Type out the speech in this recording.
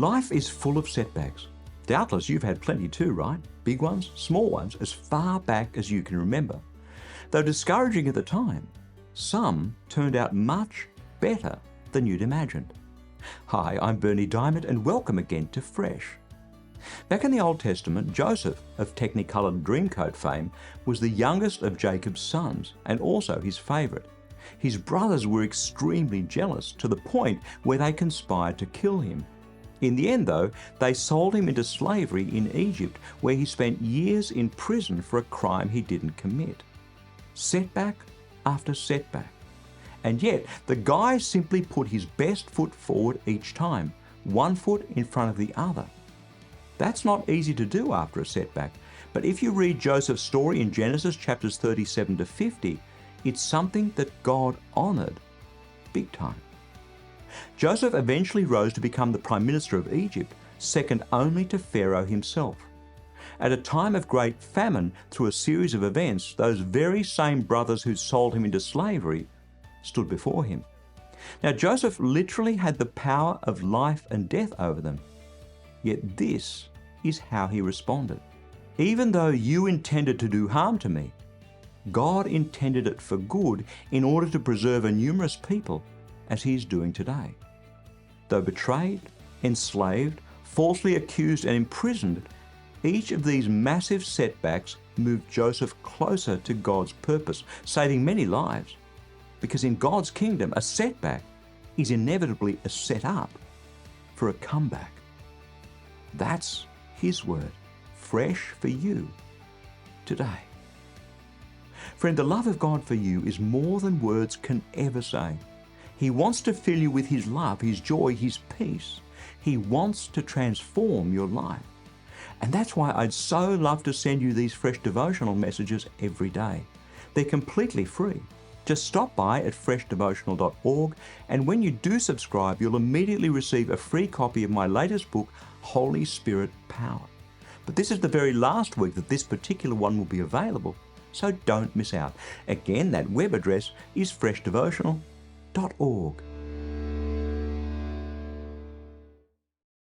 Life is full of setbacks. Doubtless you've had plenty too, right? Big ones, small ones, as far back as you can remember. Though discouraging at the time, some turned out much better than you'd imagined. Hi, I'm Bernie Diamond and welcome again to Fresh. Back in the Old Testament, Joseph of technicoloured dreamcoat fame was the youngest of Jacob's sons and also his favourite. His brothers were extremely jealous to the point where they conspired to kill him. In the end, though, they sold him into slavery in Egypt, where he spent years in prison for a crime he didn't commit. Setback after setback. And yet, the guy simply put his best foot forward each time, one foot in front of the other. That's not easy to do after a setback, but if you read Joseph's story in Genesis chapters 37 to 50, it's something that God honoured big time. Joseph eventually rose to become the Prime Minister of Egypt, second only to Pharaoh himself. At a time of great famine, through a series of events, those very same brothers who sold him into slavery stood before him. Now, Joseph literally had the power of life and death over them. Yet this is how he responded. Even though you intended to do harm to me, God intended it for good in order to preserve a numerous people, as he is doing today. Though betrayed, enslaved, falsely accused and imprisoned, each of these massive setbacks moved Joseph closer to God's purpose, saving many lives. Because in God's kingdom, a setback is inevitably a setup for a comeback. That's his word, fresh for you today. Friend, the love of God for you is more than words can ever say. He wants to fill you with his love, his joy, his peace. He wants to transform your life. And that's why I'd so love to send you these fresh devotional messages every day. They're completely free. Just stop by at freshdevotional.org, and when you do subscribe, you'll immediately receive a free copy of my latest book, Holy Spirit Power. But this is the very last week that this particular one will be available, so don't miss out. Again, that web address is freshdevotional.org.